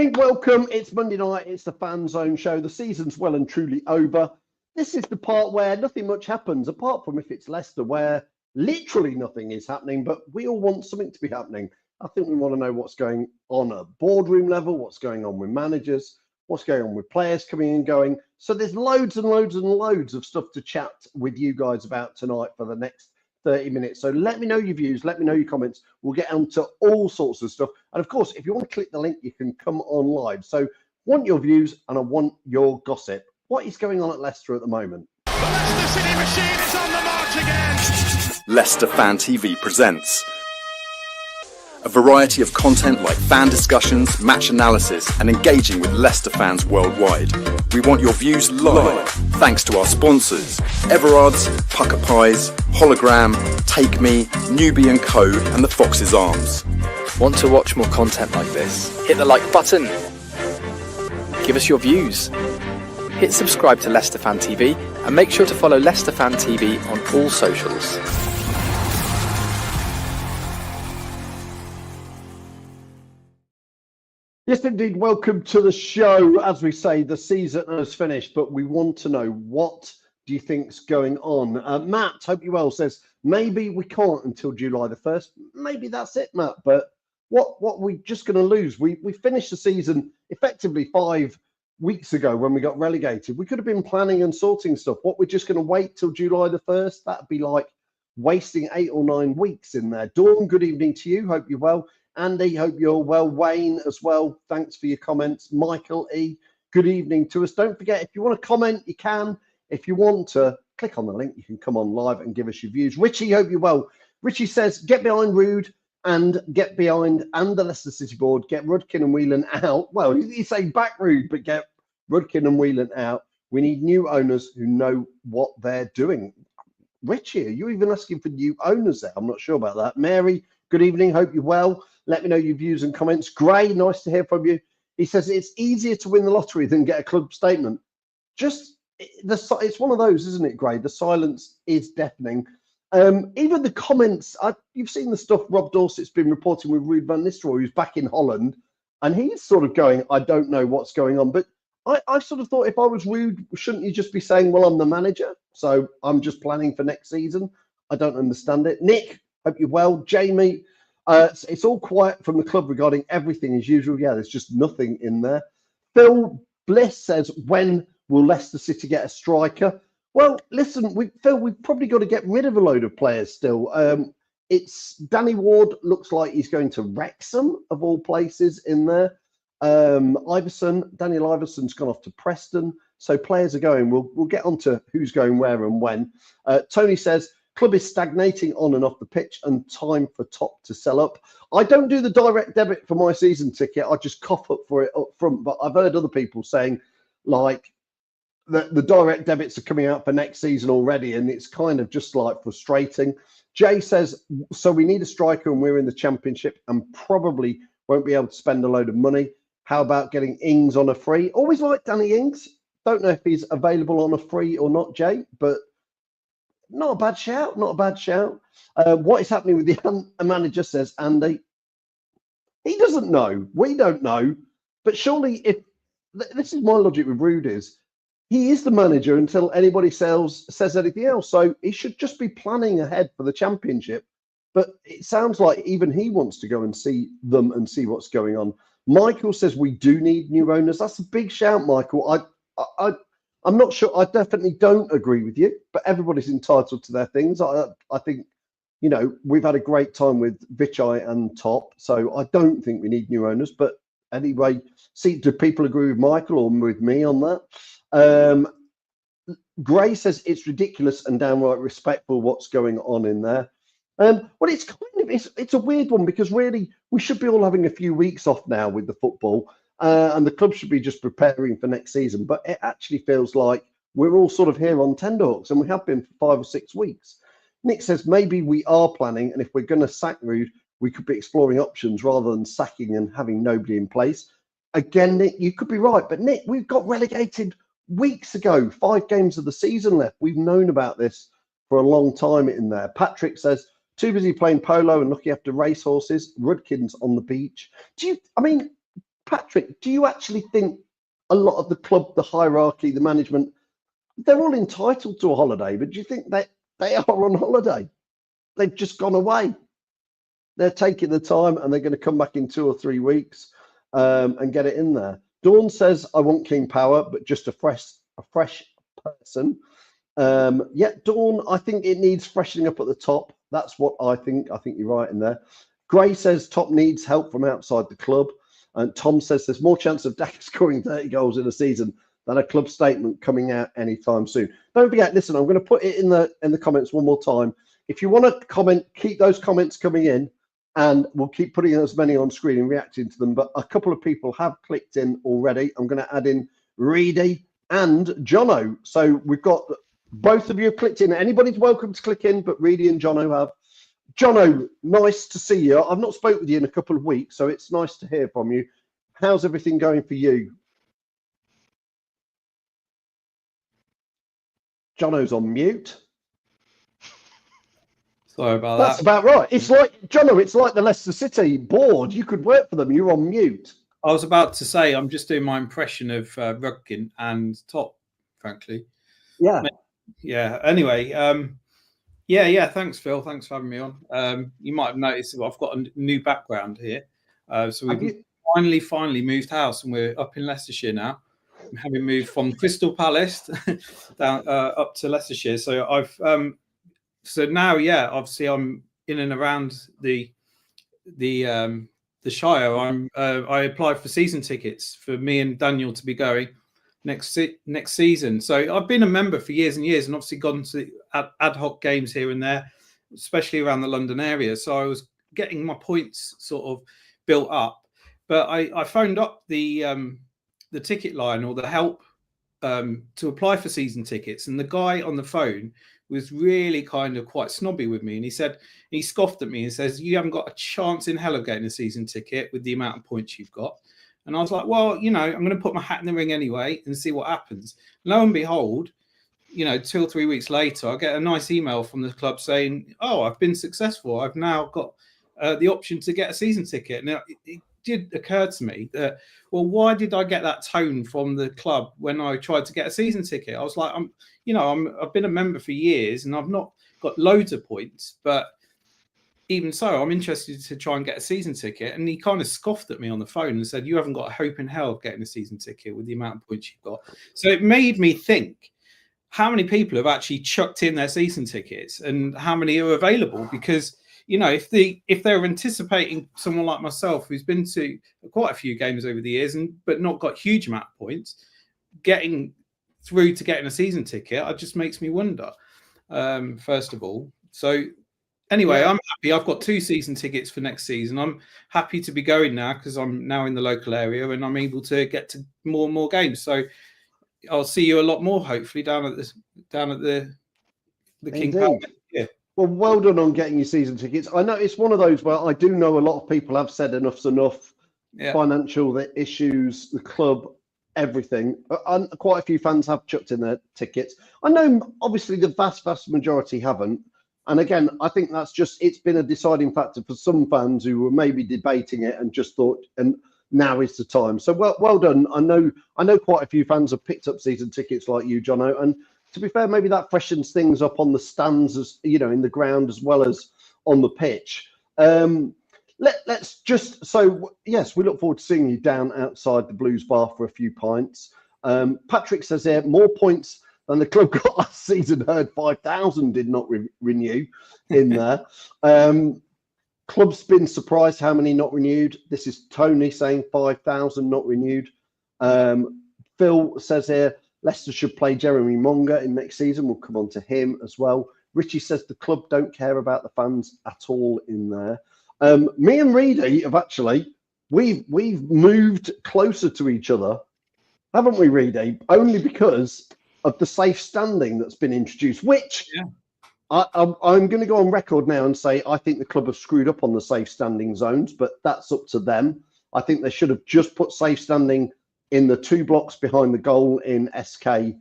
evening, welcome. It's Monday night, it's the Fan Zone show. The season's well and truly over. This is the part where nothing much happens, apart from if it's Leicester, where literally nothing is happening, but we all want something to be happening. I think we want to know what's going on at boardroom level, what's going on with managers, what's going on with players coming and going. So there's loads and loads and loads of stuff to chat with you guys about tonight for the next 30 minutes. So let me know your views, let me know your comments. We'll get onto all sorts of stuff. And of course, if you want to click the link, you can come on live. So I want your views and I want your gossip. What is going on at Leicester at the moment? The Leicester City machine is on the march again. Leicester Fan TV presents a variety of content like fan discussions, match analysis, and engaging with Leicester fans worldwide. We want your views live, thanks to our sponsors, Everard's, Pucker Pies, Hologram, Take Me, Newbie & Co, and the Fox's Arms. Want to watch more content like this? Hit the like button. Give us your views. Hit subscribe to Leicester Fan TV and make sure to follow Leicester Fan TV on all socials. Yes, indeed. Welcome to the show. As we say, the season has finished, but we want to know, what do you think's going on? Matt, hope you well, says, maybe we can't until July the 1st. Maybe that's it, Matt. But what we just going to lose? We finished the season effectively 5 weeks ago when we got relegated. We could have been planning and sorting stuff. What, we're just going to wait till July the 1st? That'd be like wasting 8 or 9 weeks in there. Dawn, good evening to you. Hope you're well. Andy, hope you're well. Wayne as well, thanks for your comments. Michael E, good evening to us. Don't forget, if you want to comment, you can. If you want to click on the link, you can come on live and give us your views. Richie, hope you're well. Richie says, get behind Rude and get behind and the Leicester City board. Get Rudkin and Whelan out. Well, he's saying back Rude, but get Rudkin and Whelan out. We need new owners who know what they're doing. Richie, are you even asking for new owners there? I'm not sure about that. Mary, good evening. Hope you're well. Let me know your views and comments. Gray, nice to hear from you. He says it's easier to win the lottery than get a club statement. It's one of those, isn't it, Gray? The silence is deafening. Even the comments, you've seen the stuff Rob Dorsett's been reporting with Ruud van Nistelrooy, who's back in Holland, and he's sort of going, I don't know what's going on. But I sort of thought, if I was Ruud, shouldn't you just be saying, well, I'm the manager, so I'm just planning for next season? I don't understand it. Nick, hope you're well. Jamie, it's all quiet from the club regarding everything as usual. Yeah, there's just nothing in there. Phil Bliss says, when will Leicester City get a striker? Well, listen, Phil, we've probably got to get rid of a load of players still. It's Danny Ward, looks like he's going to Wrexham, of all places, in there. Daniel Iverson's gone off to Preston. So players are going. We'll get on to who's going where and when. Tony says, club is stagnating on and off the pitch and time for Top to sell up. I don't do the direct debit for my season ticket. I just cough up for it up front. But I've heard other people saying, like, the direct debits are coming out for next season already, and it's kind of just like frustrating. Jay says, so we need a striker and we're in the Championship and probably won't be able to spend a load of money. How about getting Ings on a free? Always like Danny Ings. Don't know if he's available on a free or not, Jay, but not a bad shout, not a bad shout. What is happening with the manager, says Andy. He doesn't know. We don't know. But surely, if this is my logic with Ruud, is he is the manager until anybody says anything else. So he should just be planning ahead for the Championship. But it sounds like even he wants to go and see them and see what's going on. Michael says we do need new owners. That's a big shout, Michael. I'm not sure. I definitely don't agree with you, but everybody's entitled to their things. I think, you know, we've had a great time with Vichai and Top, so I don't think we need new owners. But anyway, do people agree with Michael or with me on that? Gray says it's ridiculous and downright respectful what's going on in there. Well, it's kind of it's a weird one, because really we should be all having a few weeks off now with the football. And the club should be just preparing for next season. But it actually feels like we're all sort of here on tenterhooks, and we have been for 5 or 6 weeks. Nick says maybe we are planning, and if we're going to sack Ruud, we could be exploring options rather than sacking and having nobody in place. Again, Nick, you could be right. But Nick, we've got relegated weeks ago, 5 games of the season left. We've known about this for a long time in there. Patrick says, too busy playing polo and looking after racehorses. Rudkin's on the beach. Patrick, do you actually think a lot of the club, the hierarchy, the management, they're all entitled to a holiday, but do you think that they are on holiday? They've just gone away. They're taking the time and they're going to come back in 2 or 3 weeks and get it in there. Dawn says, I want King Power, but just a fresh person. Yeah, Dawn, I think it needs freshening up at the top. That's what I think. I think you're right in there. Gray says top needs help from outside the club. And Tom says there's more chance of Dak scoring 30 goals in a season than a club statement coming out anytime soon. Don't forget, listen, I'm going to put it in the comments one more time. If you want to comment, keep those comments coming in, and we'll keep putting as many on screen and reacting to them. But a couple of people have clicked in already. I'm going to add in Reedy and Jonno. So we've got both of you have clicked in. Anybody's welcome to click in, but Reedy and Jonno have. Jonno, nice to see you. I've not spoken with you in a couple of weeks, so it's nice to hear from you. How's everything going for you? Jonno's on mute. Sorry about That's that. about right. It's like, Jonno, it's like the Leicester City board. You could work for them. You're on mute. I was about to say, I'm just doing my impression of Rudkin and Top, frankly. Yeah. Yeah. Anyway, yeah. Thanks, Phil. Thanks for having me on. You might have noticed that I've got a new background here. So we've finally moved house, and we're up in Leicestershire now. Having moved from Crystal Palace down up to Leicestershire. So I've so now, yeah, obviously I'm in and around the Shire. I applied for season tickets for me and Daniel to be going next season. So I've been a member for years and years, and obviously gone to ad hoc games here and there, especially around the London area. So I was getting my points sort of built up. But I phoned up the ticket line or the help to apply for season tickets, and the guy on the phone was really kind of quite snobby with me, and he scoffed at me and says, you haven't got a chance in hell of getting a season ticket with the amount of points you've got. And I was like, well, I'm going to put my hat in the ring anyway and see what happens. Lo and behold, 2 or 3 weeks later, I get a nice email from the club saying, oh, I've been successful. I've now got the option to get a season ticket. Now, it did occur to me that, well, why did I get that tone from the club when I tried to get a season ticket? I was like, I've been a member for years and I've not got loads of points, but even so, I'm interested to try and get a season ticket. And he kind of scoffed at me on the phone and said, you haven't got a hope in hell of getting a season ticket with the amount of points you've got. So it made me think, how many people have actually chucked in their season tickets and how many are available? Because if they're anticipating someone like myself who's been to quite a few games over the years but not got huge amount of points, getting through to getting a season ticket, it just makes me wonder. First of all, so anyway, yeah. I'm happy. I've got 2 season tickets for next season. I'm happy to be going now because I'm now in the local area and I'm able to get to more and more games. So I'll see you a lot more, hopefully, down at the King Power. Yeah. Well done on getting your season tickets. I know it's one of those where I do know a lot of people have said enough's enough. Yeah. Financial issues, the club, everything. And quite a few fans have chucked in their tickets. I know, obviously, the vast majority haven't. And again, I think it's been a deciding factor for some fans who were maybe debating it and just thought, and now is the time. So well done. I know quite a few fans have picked up season tickets like you, Jonno, and to be fair, maybe that freshens things up on the stands, as in the ground as well as on the pitch. Let's just, so yes, we look forward to seeing you down outside the Blues bar for a few pints. Patrick says here, more points than the club got last season. Heard 5,000 did not renew in there. Club's been surprised how many not renewed. This is Tony saying 5,000 not renewed. Phil says here, Leicester should play Jeremy Monga in next season. We'll come on to him as well. Richie says the club don't care about the fans at all in there. Me and Reedy have actually, we've moved closer to each other, haven't we, Reedy? Only because of the safe standing that's been introduced, which I'm going to go on record now and say I think the club have screwed up on the safe standing zones, but that's up to them. I think they should have just put safe standing in the 2 blocks behind the goal in SK,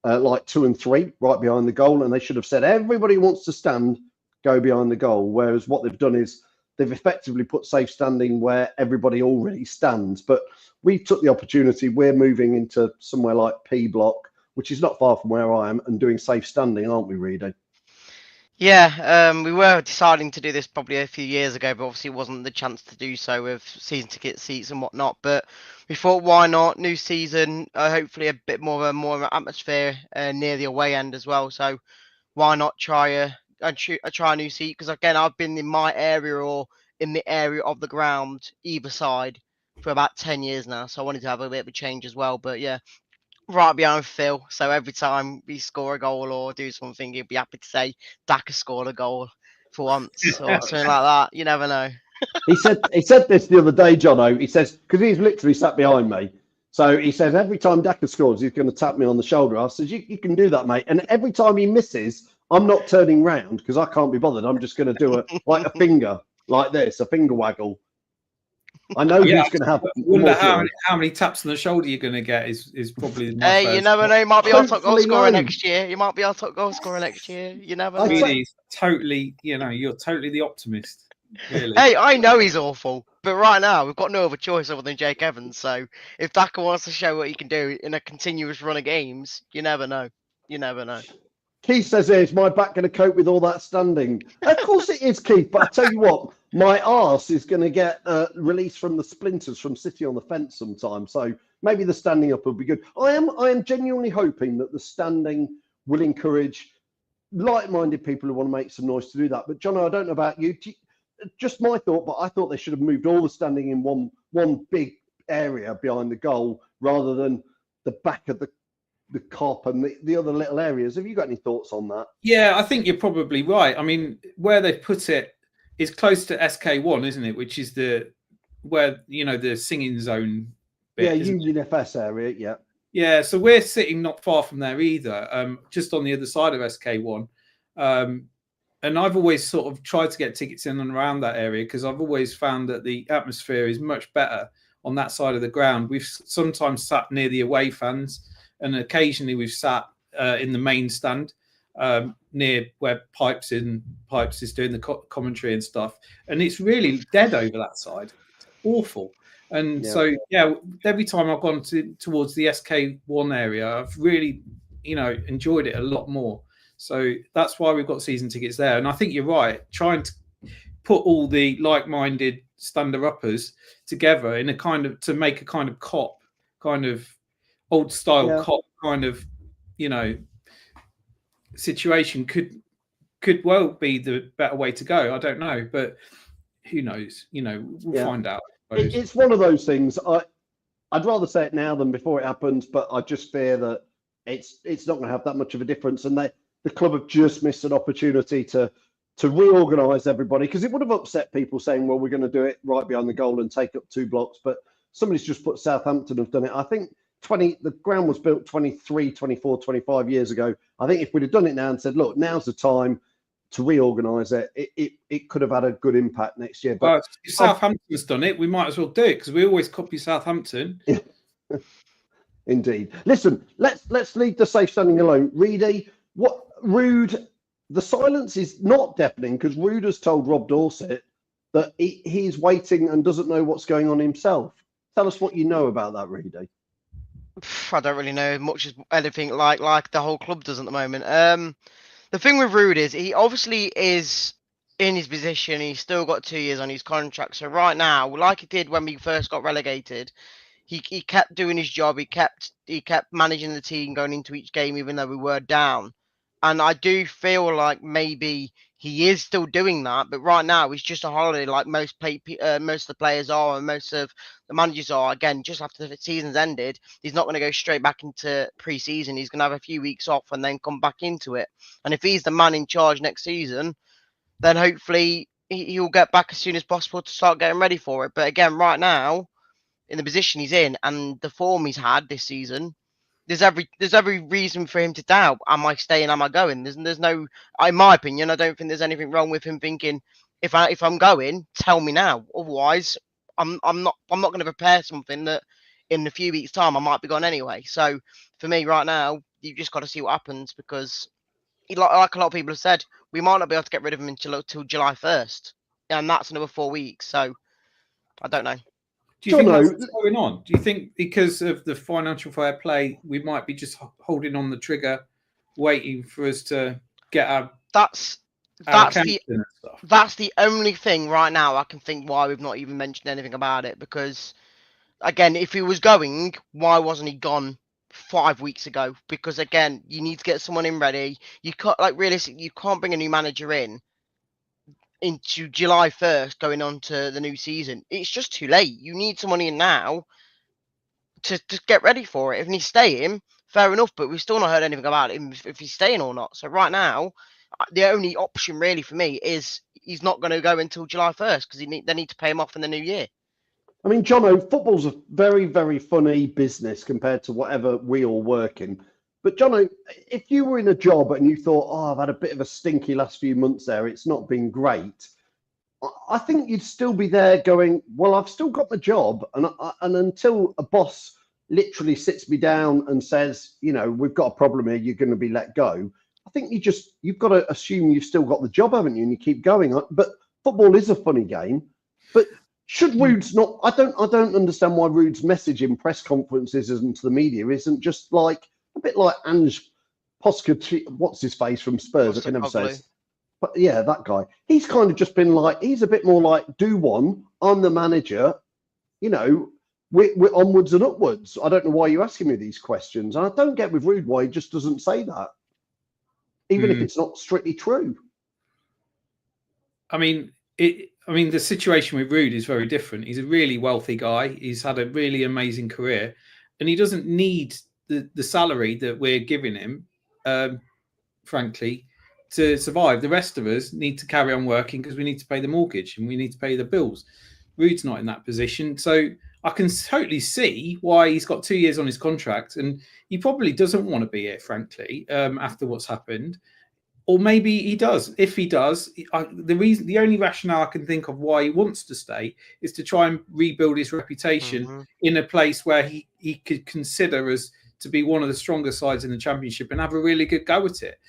like 2 and 3, right behind the goal. And they should have said, everybody who wants to stand, go behind the goal. Whereas what they've done is they've effectively put safe standing where everybody already stands. But we took the opportunity. We're moving into somewhere like P Block, which is not far from where I am, and doing safe standing, aren't we, Reedy? Yeah, we were deciding to do this probably a few years ago, but obviously it wasn't the chance to do so with season ticket seats and whatnot. But we thought, why not? New season, hopefully a bit more of a atmosphere near the away end as well. So why not try a new seat? Because again, I've been in my area or in the area of the ground either side for about 10 years now. So I wanted to have a bit of a change as well. But yeah, right behind Phil. So every time we score a goal or do something, he'd be happy to say Daka scored a goal for once or something like that. You never know. He said this the other day, Jonno. He says, because he's literally sat behind me. So he says, every time Daka scores, he's going to tap me on the shoulder. I says, you can do that, mate. And every time he misses, I'm not turning round because I can't be bothered. I'm just going to do a finger like this, a finger waggle. I know who's going to have. I wonder how many taps on the shoulder you're going to get is probably. Hey, you never know. You might be our top goal scorer next year. You might be our top goal scorer next year. You never know. Really, totally. You're totally the optimist. Really. Hey, I know he's awful, but right now we've got no other choice other than Jake Evans. So if Daka wants to show what he can do in a continuous run of games, you never know. You never know. Keith says, is my back going to cope with all that standing? Of course it is, Keith. But I tell you what, my arse is going to get released from the splinters from sitting on the fence sometime. So maybe the standing up will be good. I am genuinely hoping that the standing will encourage like-minded people who want to make some noise to do that. But John, I don't know about you. Just my thought, but I thought they should have moved all the standing in one big area behind the goal rather than the back of the cop and the other little areas. Have you got any thoughts on that? Yeah, I think you're probably right. I mean, where they've put it is close to SK1, isn't it? Which is the singing zone bit. Yeah, Union FS area, yeah. Yeah, so we're sitting not far from there either, just on the other side of SK1. And I've always sort of tried to get tickets in and around that area because I've always found that the atmosphere is much better on that side of the ground. We've sometimes sat near the away fans, and occasionally we've sat in the main stand near where Pipes is doing the commentary and stuff. And it's really dead over that side. It's awful. And so, every time I've gone towards the SK1 area, I've really, enjoyed it a lot more. So that's why we've got season tickets there. And I think you're right. Trying to put all the like-minded stander-uppers together in to make a kind of cop, kind of old-style cop kind of, situation could well be the better way to go. I don't know, but who knows? We'll find out. It's one of those things. I'd rather say it now than before it happens, but I just fear that it's not going to have that much of a difference. And the club have just missed an opportunity to reorganise everybody, because it would have upset people saying, well, we're going to do it right behind the goal and take up 2 blocks. But somebody's just put Southampton have done it. I think the ground was built 23, 24, 25 years ago. I think if we'd have done it now and said, look, now's the time to reorganise it, it could have had a good impact next year. But if Southampton's done it, we might as well do it because we always copy Southampton. Indeed. Listen, let's leave the safe standing alone. Reedy, Rude, the silence is not deafening because Rude has told Rob Dorset that he's waiting and doesn't know what's going on himself. Tell us what you know about that, Reedy. I don't really know much as anything like the whole club does at the moment. The thing with Rude is he obviously is in his position. He's still got 2 years on his contract. So right now, like he did when we first got relegated, he kept doing his job. He kept managing the team going into each game, even though we were down. And I do feel like maybe he is still doing that, but right now it's just a holiday, like most of the players are, and most of the managers are. Again, just after the season's ended, he's not going to go straight back into pre-season. He's going to have a few weeks off and then come back into it. And if he's the man in charge next season, then hopefully he'll get back as soon as possible to start getting ready for it. But again, right now, in the position he's in and the form he's had this season, there's every reason for him to doubt, am I staying, am I going? There's no, in my opinion, I don't think there's anything wrong with him thinking, if I'm going, tell me now. Otherwise, I'm not going to prepare something that in a few weeks' time I might be gone anyway. So for me right now, you've just got to see what happens, because like a lot of people have said, we might not be able to get rid of him until July 1st, and that's another 4 weeks. So I don't know. Do you think that's Jonno, what's going on? Do you think because of the financial fair play, we might be just holding on the trigger, waiting for us to get our That's accounts the in and stuff? that's the only thing right now I can think why we've not even mentioned anything about it. Because again, if he was going, why wasn't he gone 5 weeks ago? Because again, you need to get someone in ready. You can't, like, realistically, you can't bring a new manager into July 1st going on to the new season. It's just too late. You need someone in now to get ready for it. If he's staying, fair enough, but we've still not heard anything about him if he's staying or not. So right now, the only option really for me is he's not going to go until July 1st because they need to pay him off in the new year. I mean, Jonno, football's a very, very funny business compared to whatever we all work in. But Jonno, if you were in a job and you thought, oh, I've had a bit of a stinky last few months there, it's not been great, I think you'd still be there going, well, I've still got the job. And until a boss literally sits me down and says, you know, we've got a problem here, you're going to be let go, I think you've got to assume you've still got the job, haven't you? And you keep going. But football is a funny game. But should Ruud's not? I don't understand why Ruud's message in press conferences and to the media isn't just like a bit like Ange Postecoglou, what's his face from Spurs? I can never say. But yeah, that guy. He's kind of just been like, he's a bit more like, do one. I'm the manager. You know, we're onwards and upwards. I don't know why you're asking me these questions. And I don't get with Ruud why he just doesn't say that, even if it's not strictly true. I mean, the situation with Ruud is very different. He's a really wealthy guy. He's had a really amazing career, and he doesn't need the salary that we're giving him, frankly, to survive. The rest of us need to carry on working because we need to pay the mortgage and we need to pay the bills. Ruud's not in that position. So I can totally see why he's got 2 years on his contract, and he probably doesn't want to be here, frankly, after what's happened. Or maybe he does. If he does, the only rationale I can think of why he wants to stay is to try and rebuild his reputation in a place where he could consider us to be one of the stronger sides in the Championship and have a really good go at it.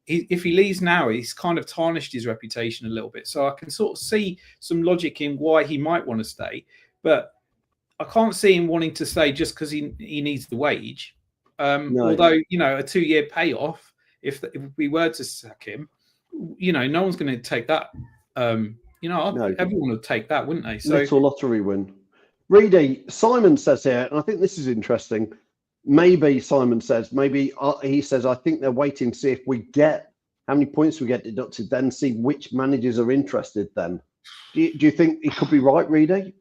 If he leaves now, he's kind of tarnished his reputation a little bit. So I can sort of see some logic in why he might want to stay, but I can't see him wanting to stay just because he needs the wage. No. Although, you know, a 2-year payoff, if we were to sack him, you know, no one's going to take that. No. Everyone would take that, wouldn't they? So, little lottery win. Reedy, Simon says here, and I think this is interesting. Maybe Simon says, he says, I think they're waiting to see if we get how many points we get deducted, then see which managers are interested then. Do you think he could be right, Reedy?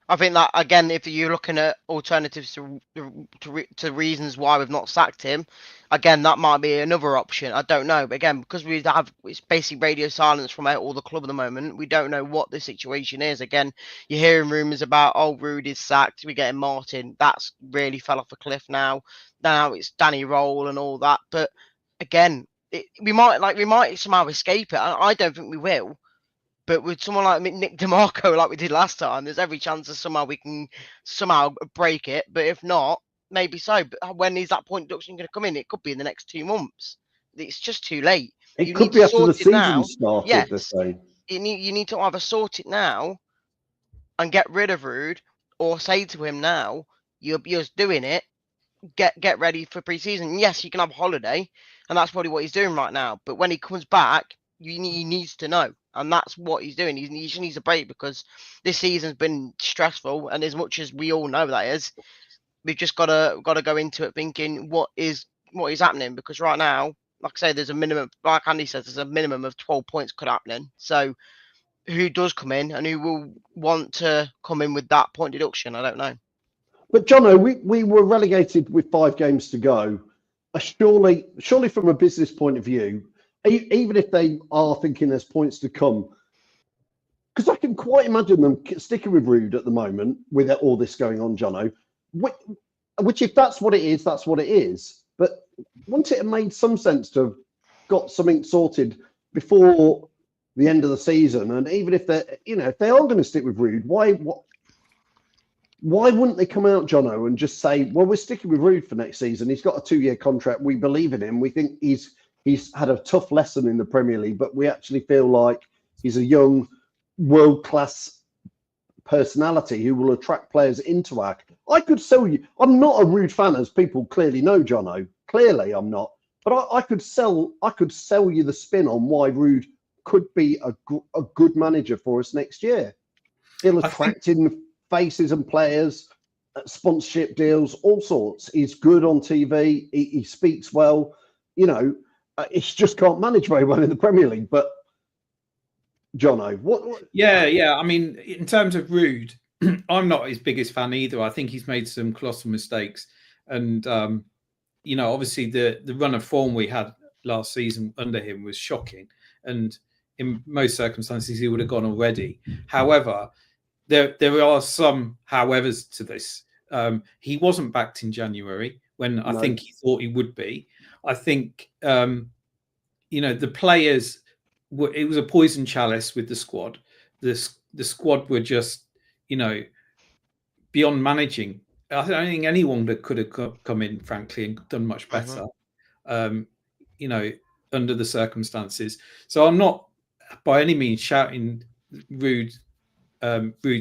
I think that, again, if you're looking at alternatives to reasons why we've not sacked him, again, that might be another option. I don't know. But again, because it's basically radio silence from all the club at the moment, we don't know what the situation is. Again, you're hearing rumours about, Ruud is sacked, we're getting Martin. That's really fell off a cliff now. Now it's Danny Roll and all that. But again, we might somehow escape it. I don't think we will. But with someone like Nick DeMarco, like we did last time, there's every chance that somehow we can break it. But if not, maybe so. But when is that point deduction going to come in? It could be in the next 2 months. It's just too late. It could be after the season started. Yes. You need to either sort it now and get rid of Ruud, or say to him now, you're doing it. Get ready for pre-season. Yes, you can have a holiday, and that's probably what he's doing right now. But when he comes back, he needs to know. And that's what he's doing. He needs a break because this season's been stressful. And as much as we all know that is, we've just got to go into it thinking what is happening. Because right now, like I say, there's a minimum, like Andy says, there's a minimum of 12 points could happen. So who does come in and who will want to come in with that point deduction? I don't know. But Jonno, we were relegated with 5 games to go. Surely from a business point of view, even if they are thinking there's points to come, because I can quite imagine them sticking with Ruud at the moment with all this going on, Jonno, which if that's what it is, that's what it is. But wouldn't it have made some sense to have got something sorted before the end of the season? And even if if they are going to stick with Ruud, why wouldn't they come out, Jonno, and just say, well, we're sticking with Ruud for next season. He's got a 2-year contract. We believe in him. We think he's had a tough lesson in the Premier League, but we actually feel like he's a young, world-class personality who will attract players into our. I could sell you. I'm not a Rude fan, as people clearly know, Jonno. Clearly, I'm not. But I could sell you the spin on why Rude could be a good manager for us next year. He'll attract in faces and players, sponsorship deals, all sorts. He's good on TV. He speaks well. You know, he just can't manage very well in the Premier League. But Jonno, what? Yeah. I mean, in terms of Rude, I'm not his biggest fan either. I think he's made some colossal mistakes, and you know, obviously the run of form we had last season under him was shocking, and in most circumstances he would have gone already. However, there are some howevers to this. He wasn't backed in January when I think he thought he would be. I think you know, the players it was a poison chalice with the squad. The squad were just, you know, beyond managing. I don't think anyone that could have come in, frankly, and done much better, you know, under the circumstances. So I'm not by any means shouting Rude's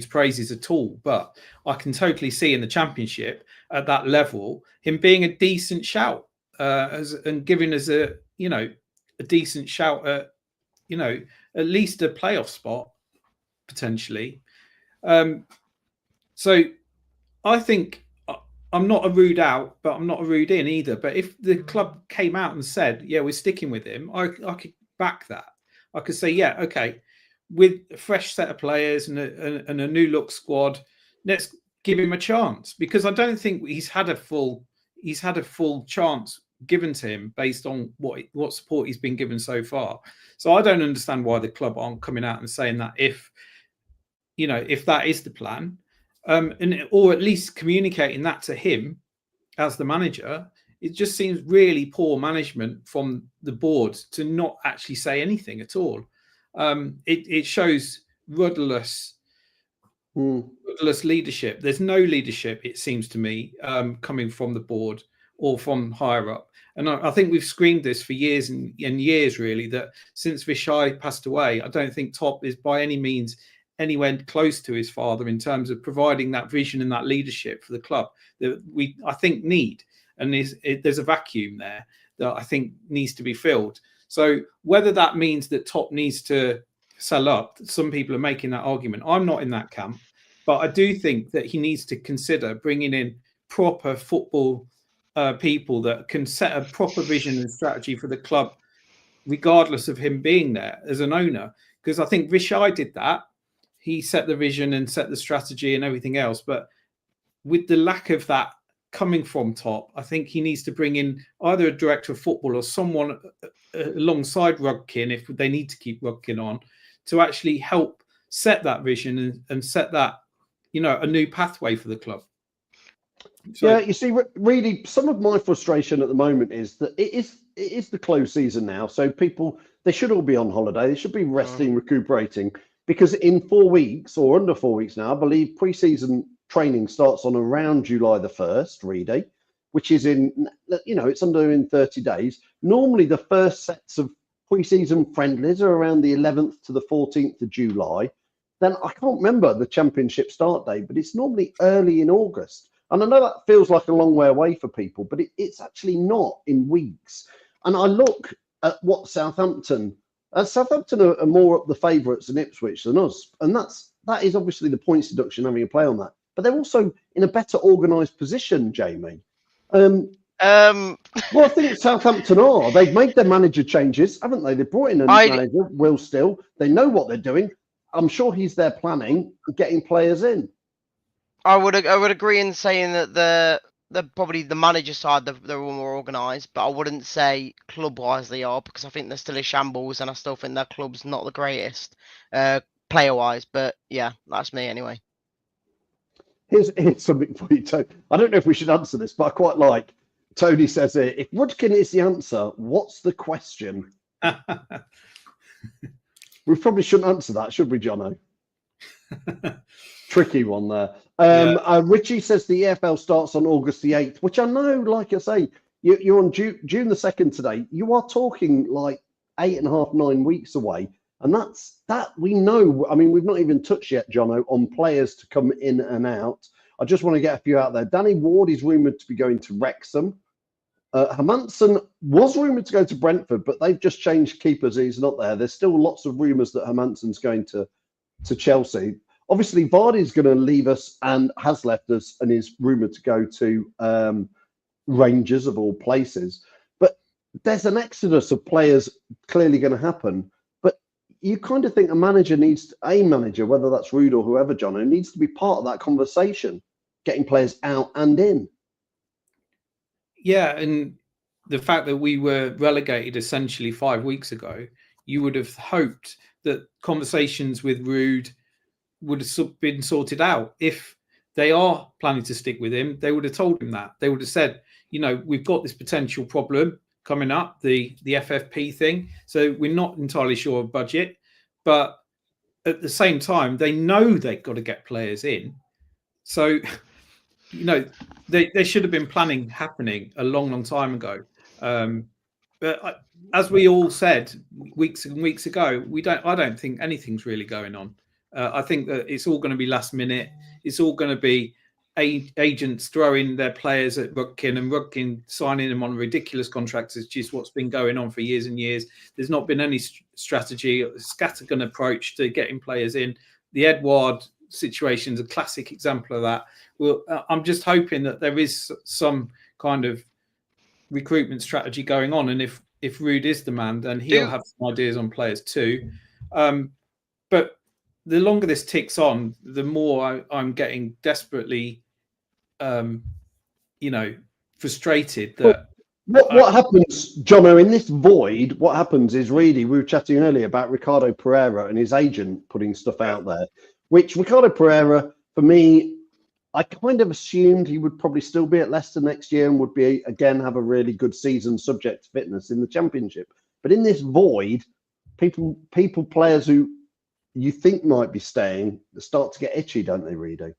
praises at all, but I can totally see in the Championship at that level him being a decent shout and giving us a decent shout at, you know, at least a playoff spot potentially. So I think I'm not a Rude out, but I'm not a Rude in either. But if the club came out and said, yeah, we're sticking with him, I could back that. I could say, yeah, okay, with a fresh set of players and a new look squad, let's give him a chance, because I don't think he's had a full chance given to him based on what support he's been given so far. So I don't understand why the club aren't coming out and saying that if that is the plan, or at least communicating that to him as the manager. It just seems really poor management from the board to not actually say anything at all. It shows rudderless leadership. There's no leadership, it seems to me, coming from the board or from higher up. And I think we've screamed this for years and years, really, that since Vishai passed away, I don't think Top is by any means anywhere close to his father in terms of providing that vision and that leadership for the club that I think need. And there's a vacuum there that I think needs to be filled. So whether that means that Top needs to sell up, some people are making that argument. I'm not in that camp, but I do think that he needs to consider bringing in proper football people that can set a proper vision and strategy for the club, regardless of him being there as an owner. Because I think Vishai did that. He set the vision and set the strategy and everything else. But with the lack of that coming from Top, I think he needs to bring in either a director of football or someone alongside Rudkin, if they need to keep Rudkin on, to actually help set that vision and set that, you know, a new pathway for the club. So, yeah, you see, really, some of my frustration at the moment is that it is the close season now. So people, they should all be on holiday. They should be resting, recuperating, because in 4 weeks or under 4 weeks now, I believe pre-season training starts on around July the 1st, Reedy, which is in 30 days. Normally the first sets of pre-season friendlies are around the 11th to the 14th of July. Then I can't remember the Championship start date, but it's normally early in August. And I know that feels like a long way away for people, but it's actually not in weeks. And I look at what Southampton are more up the favourites than Ipswich than us. And that is obviously the points deduction having a play on that. But they're also in a better organised position, Jamie. Well, I think Southampton are. They've made their manager changes, haven't they? They brought in a manager, Will Still. They know what they're doing. I'm sure he's there planning, getting players in. I would agree in saying that the probably the manager side they're all more organised, but I wouldn't say club wise they are, because I think they're still in shambles, and I still think their club's not the greatest player wise. But yeah, that's me anyway. Here's something for you, Tony. I don't know if we should answer this, but I quite like Tony says here, if Rudkin is the answer, what's the question? We probably shouldn't answer that, should we, Jonno? Tricky one there. Richie says the EFL starts on August the 8th, which I know, like I say, you're on June the 2nd today. You are talking like 8.5, 9 weeks away. And that we know. I mean, we've not even touched yet, Jonno, on players to come in and out. I just want to get a few out there. Danny Ward is rumoured to be going to Wrexham. Hermansen was rumoured to go to Brentford, but they've just changed keepers. He's not there. There's still lots of rumours that Hermansen's going to Chelsea. Obviously, Vardy's going to leave us and has left us and is rumoured to go to Rangers, of all places. But there's an exodus of players clearly going to happen. But you kind of think a manager, whether that's Rude or whoever, Jonno, needs to be part of that conversation, getting players out and in. Yeah, and the fact that we were relegated essentially 5 weeks ago, you would have hoped that conversations with Rude would have been sorted out. If they are planning to stick with him, they would have told him that. They would have said, we've got this potential problem coming up, the FFP thing. So we're not entirely sure of budget, but at the same time, they know they've got to get players in. So, there should have been planning happening a long, long time ago. But as we all said weeks and weeks ago, I don't think anything's really going on. I think that it's all going to be last minute. It's all going to be agents throwing their players at Rudkin and Rudkin signing them on ridiculous contracts, which is what's been going on for years and years. There's not been any strategy, a scattergun approach to getting players in. The Edouard situation is a classic example of that. Well, I'm just hoping that there is some kind of recruitment strategy going on, and if Rude is the man, then he'll have some ideas on players too. But the longer this ticks on, the more I'm getting desperately, frustrated that. What happens, Jonno, in this void? What happens is we were chatting earlier about Ricardo Pereira and his agent putting stuff out there, which Ricardo Pereira, for me, I kind of assumed he would probably still be at Leicester next year and would be again have a really good season subject to fitness in the Championship. But in this void, players who you think might be staying start to get itchy, don't they, Reedy?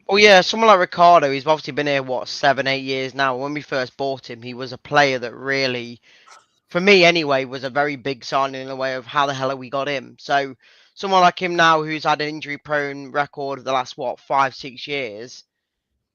Oh yeah, someone like Ricardo, he's obviously been here 7-8 years now. When we first bought him, he was a player that really, for me anyway, was a very big signing in the way of how the hell have we got him. So someone like him now, who's had an injury-prone record of the last 5-6 years,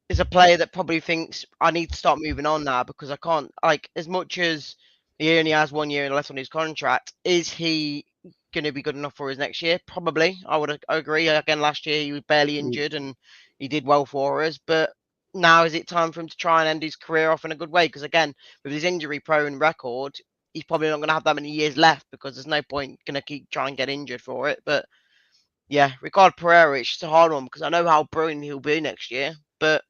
is a player that probably thinks I need to start moving on now because I can't. As much as he only has 1 year left on his contract, is he going to be good enough for his next year? Probably. I would agree. Again, last year he was barely injured and he did well for us. But now is it time for him to try and end his career off in a good way? Because again, with his injury-prone record, he's probably not going to have that many years left because there's no point going to keep trying to get injured for it. But yeah, Ricardo Pereira, it's just a hard one because I know how brilliant he'll be next year. But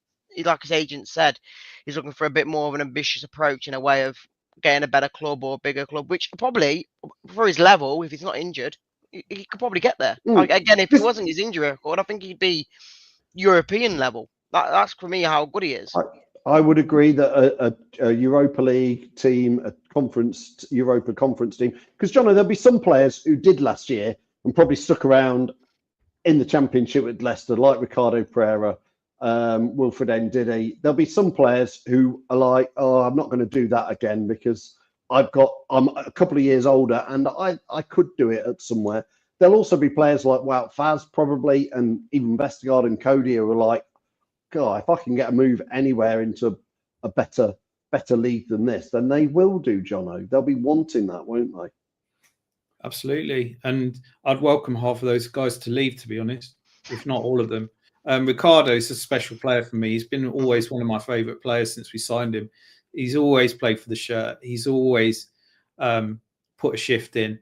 like his agent said, he's looking for a bit more of an ambitious approach in a way of getting a better club or a bigger club, which probably for his level, if he's not injured, he could probably get there. Again, if it wasn't his injury record, I think he'd be European level. That's for me how good he is. I would agree that a Europa League team, a Europa Conference team, because Jonno, there'll be some players who did last year and probably stuck around in the Championship with Leicester, like Ricardo Pereira, Wilfred Ndidi. There'll be some players who are like, oh, I'm not going to do that again because I'm a couple of years older and I could do it at somewhere. There'll also be players like Wout Faz probably, and even Vestergaard and Cody who are like, God, if I can get a move anywhere into a better league than this, then they will do, Jonno. They'll be wanting that, won't they? Absolutely. And I'd welcome half of those guys to leave, to be honest, if not all of them. Ricardo's a special player for me. He's been always one of my favourite players since we signed him. He's always played for the shirt. He's always put a shift in.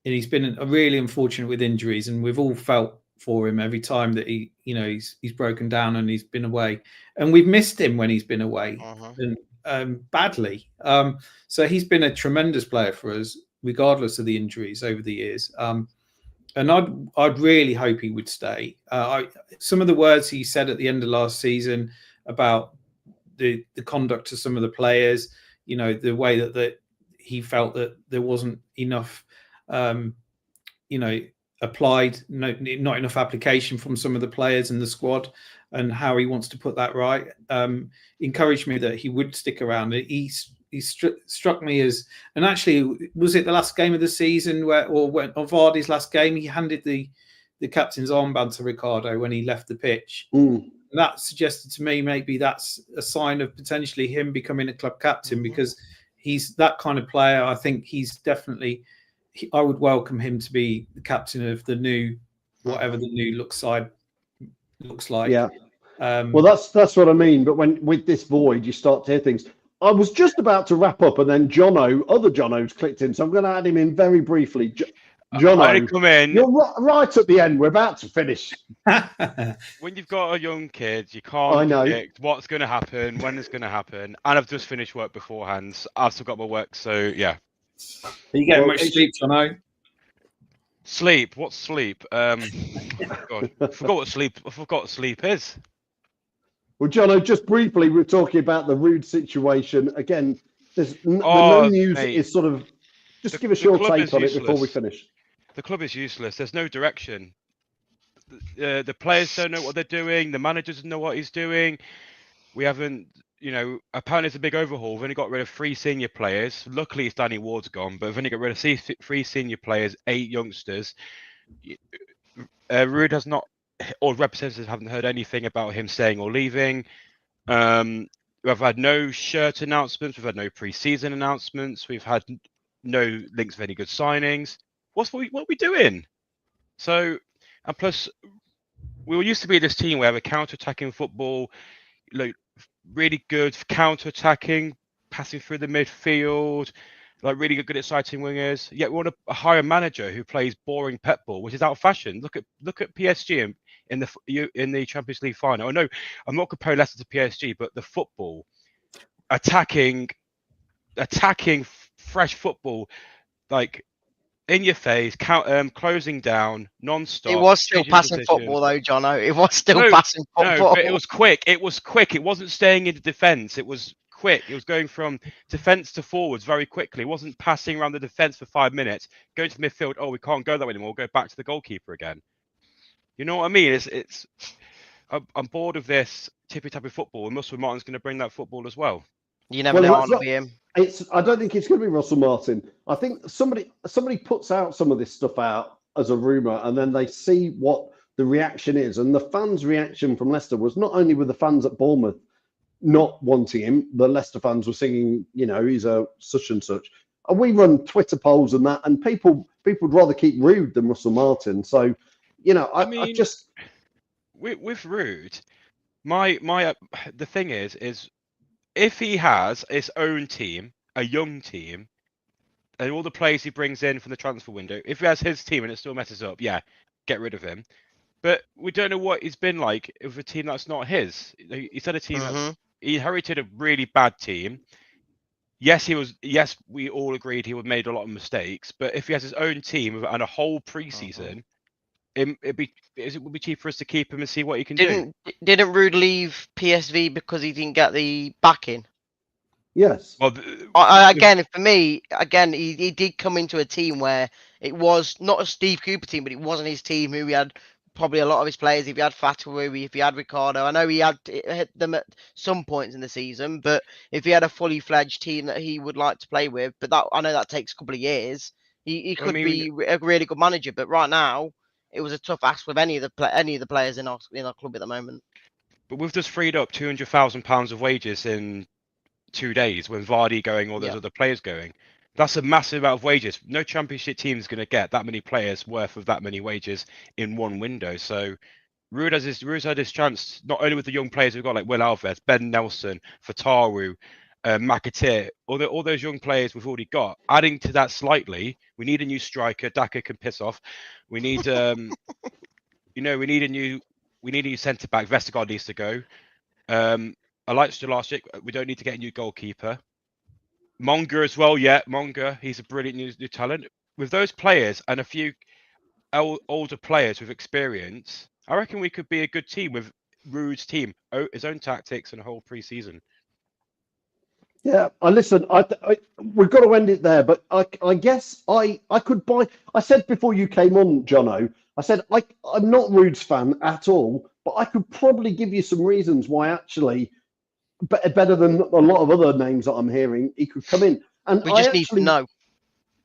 And he's been really unfortunate with injuries, and we've all felt for him every time that he's broken down and he's been away. And we've missed him when he's been away and badly. So he's been a tremendous player for us, regardless of the injuries over the years. And I'd really hope he would stay. Some of the words he said at the end of last season about the conduct of some of the players, the way that he felt that there wasn't enough, applied, not enough application from some of the players in the squad, and how he wants to put that right, encouraged me that he would stick around. He struck me as, and actually, was it the last game of the season or Vardy's last game, he handed the captain's armband to Ricardo when he left the pitch. And that suggested to me maybe that's a sign of potentially him becoming a club captain, because he's that kind of player. I think he's definitely. I would welcome him to be the captain of the new, whatever the new looks like. Yeah. Well, that's what I mean. But when with this void, you start to hear things. I was just about to wrap up, and then other Jonno's clicked in, so I'm going to add him in very briefly. Jonno, come in. You're right at the end. We're about to finish. When you've got a young kid, you can't predict what's going to happen, when it's going to happen. And I've just finished work beforehand. So I've still got my work, so yeah. Are you getting much sleep, Jonno? Sleep? What's sleep? God, I forgot what sleep is. Well, Jonno, just briefly, we're talking about the Rude situation. Again, the no news is sort of... Just give us your take on it before we finish. The club is useless. There's no direction. The players don't know what they're doing. The manager doesn't know what he's doing. We haven't... apparently it's a big overhaul. We've only got rid of 3 senior players. Luckily, it's Danny Ward's gone, but we've only got rid of 3 senior players, 8 youngsters. Rude has not, or representatives haven't heard anything about him staying or leaving. We've had no shirt announcements. We've had no pre-season announcements. We've had no links of any good signings. What are we doing? So, and plus, we used to be this team where we're counter-attacking football, really good counter-attacking, passing through the midfield, really good exciting wingers. Yet we want a hire a manager who plays boring pep ball, which is out of fashion. Look at PSG in the Champions League final. I know I'm not comparing Leicester to PSG, but the football, attacking, fresh football, in your face, closing down, non-stop. It was still passing football, though, Jonno. It was still passing football. No, but it was quick. It wasn't staying in the defence. It was quick. It was going from defence to forwards very quickly. It wasn't passing around the defence for 5 minutes, going to the midfield. Oh, we can't go that way anymore. We'll go back to the goalkeeper again. You know what I mean? I'm bored of this tippy-tappy football, and Russell Martin's going to bring that football as well. You never know it'll be him. I don't think it's going to be Russell Martin. I think somebody puts out some of this stuff out as a rumour, and then they see what the reaction is. And the fans' reaction from Leicester was not only with the fans at Bournemouth not wanting him, the Leicester fans were singing, he's a such and such. And we run Twitter polls and that, and people would rather keep Rude than Russell Martin. So, I just with Rude, the thing is. If he has his own team, a young team, and all the players he brings in from the transfer window, if he has his team and it still messes up, yeah, get rid of him. But we don't know what he's been like with a team that's not his. He's had a team he inherited a really bad team. Yes, we all agreed he made a lot of mistakes. But if he has his own team and a whole pre-season, it would be cheap for us to keep him and see what he can do. Didn't Rude leave PSV because he didn't get the backing? Yes. Well, for me, he did come into a team where it was not a Steve Cooper team, but it wasn't his team. Who he had probably a lot of his players. If he had Fatawu, if he had Ricardo, I know he had hit them at some points in the season. But if he had a fully fledged team that he would like to play with, but I know that takes a couple of years. He could be a really good manager. But right now, it was a tough ask with any of the players in our club at the moment. But we've just freed up £200,000 of wages in 2 days when Vardy going, all those other players going. That's a massive amount of wages. No Championship team is going to get that many players worth of that many wages in one window. So Ruud had his chance, not only with the young players we've got like Will Alves, Ben Nelson, Fatawu, McAteer, all those young players we've already got. Adding to that slightly, we need a new striker. Daka can piss off. We need, we need a new centre back. Vestergaard needs to go. I like Stolarczyk. We don't need to get a new goalkeeper. Monga as well. Yeah, Monga. He's a brilliant new talent. With those players and a few older players with experience, I reckon we could be a good team with Ruud's team, his own tactics and a whole pre-season. Yeah, we've got to end it there, but I guess I could buy. I said before you came on, Jonno, I said I'm not Ruud's fan at all, but I could probably give you some reasons why actually better than a lot of other names that I'm hearing. He could come in, and We just need to know.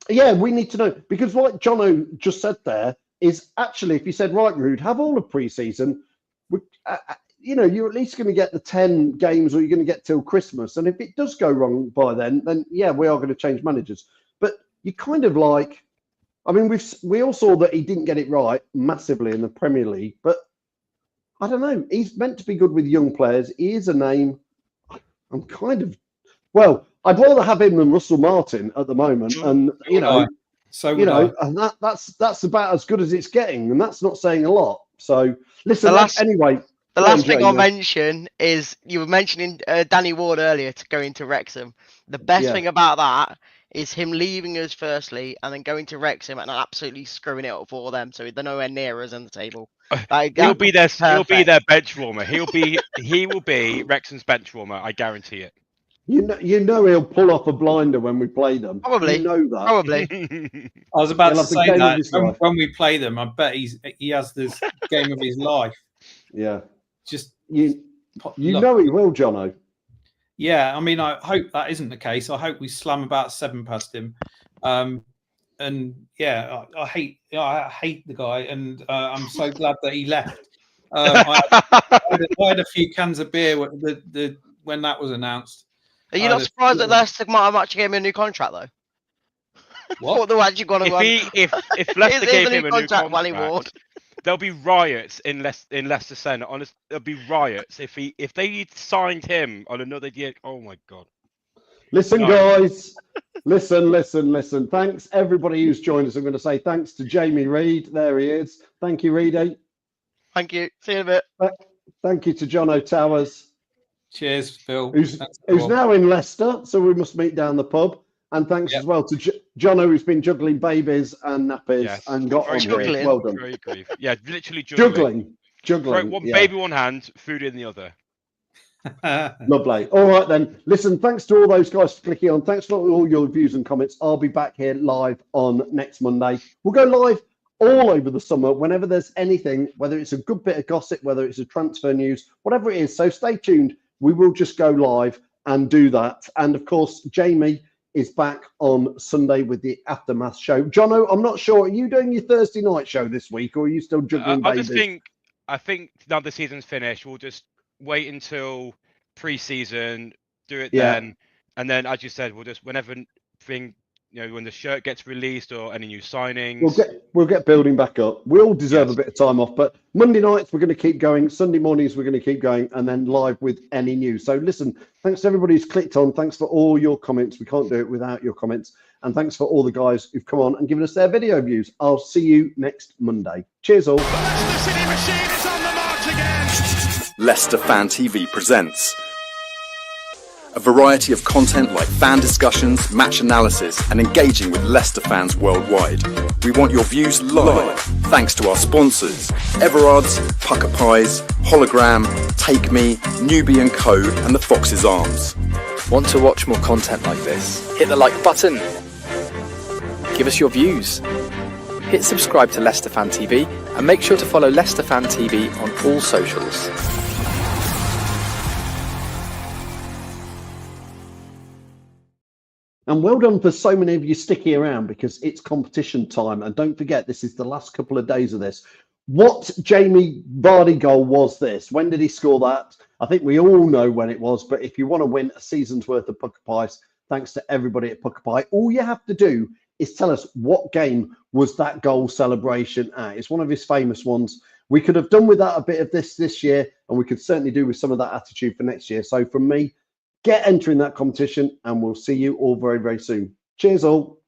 Yeah, we need to know, because like Jonno just said there is actually, if you said, right, Rude, have all of pre-season, you're at least going to get the 10 games, or you're going to get till Christmas. And if it does go wrong by then yeah, we are going to change managers. But you kind of like, I mean, we all saw that he didn't get it right massively in the Premier League, but I don't know. He's meant to be good with young players. He is a name. I'm kind of, well, I'd rather have him than Russell Martin at the moment. And, and that's about as good as it's getting. And that's not saying a lot. So listen, anyway. The last thing I'll mention is you were mentioning Danny Ward earlier to go into Wrexham. The best thing about that is him leaving us firstly and then going to Wrexham and absolutely screwing it up for them, so they're nowhere near us on the table. He'll be their bench warmer. He will be Wrexham's bench warmer. I guarantee it. You know he'll pull off a blinder when we play them. Probably. You know that. Probably. I was about to say that when we play them, I bet he has this game of his life. Yeah. Just you know he will, Jonno. Yeah, I mean, I hope that isn't the case. I hope we slam about 7 past him. And yeah, I hate the guy, and I'm so glad that he left. I had a few cans of beer when that was announced. Are you not surprised that Leicester might have actually gave him a new contract though? What? If Leicester gave him a new contract, Wally Ward, there'll be riots in Leicester Centre. Honestly, there'll be riots if they signed him on another year. Oh my God! Listen, guys. Listen. Thanks everybody who's joined us. I'm going to say thanks to Jamie Reid. There he is. Thank you, Reedy. Thank you. See you in a bit. Thank you to Jonno Towers. Cheers, Phil. Who's now in Leicester, so we must meet down the pub. And thanks as well to Jonno, who's been juggling babies and nappies and got on here. Well done. Very brief. Yeah, literally juggling. Juggling. Right, baby one hand, food in the other. Lovely. All right then. Listen, thanks to all those guys for clicking on. Thanks for all your views and comments. I'll be back here live on next Monday. We'll go live all over the summer whenever there's anything, whether it's a good bit of gossip, whether it's a transfer news, whatever it is. So stay tuned. We will just go live and do that. And of course, Jamie is back on Sunday with the Aftermath show. Jonno, I'm not sure. Are you doing your Thursday night show this week, or are you still juggling babies? I think now the season's finished, we'll just wait until pre-season, do it then, and then, as you said, we'll just whenever when the shirt gets released or any new signings, we'll get building back up. We all deserve a bit of time off, but Monday nights we're going to keep going. Sunday mornings we're going to keep going, and then live with any news. So listen, thanks to everybody who's clicked on. Thanks for all your comments. We can't do it without your comments. And thanks for all the guys who've come on and given us their video views. I'll see you next Monday. Cheers all. The Leicester City machine is on the march again. Leicester Fan TV presents a variety of content like fan discussions, match analysis, and engaging with Leicester fans worldwide. We want your views live, thanks to our sponsors, Everard's, Pucker Pies, Hologram, Take Me, Newbie & Co, and the Fox's Arms. Want to watch more content like this? Hit the like button. Give us your views. Hit subscribe to Leicester Fan TV and make sure to follow Leicester Fan TV on all socials. And well done for so many of you sticking around, because it's competition time. And don't forget, this is the last couple of days of this. What Jamie Vardy goal was this? When did he score that? I think we all know when it was. But if you want to win a season's worth of Pucker Pies, thanks to everybody at Pucker Pie, all you have to do is tell us what game was that goal celebration at. It's one of his famous ones. We could have done with that a bit of this year, and we could certainly do with some of that attitude for next year. So from me, get entering that competition, and we'll see you all very, very soon. Cheers all.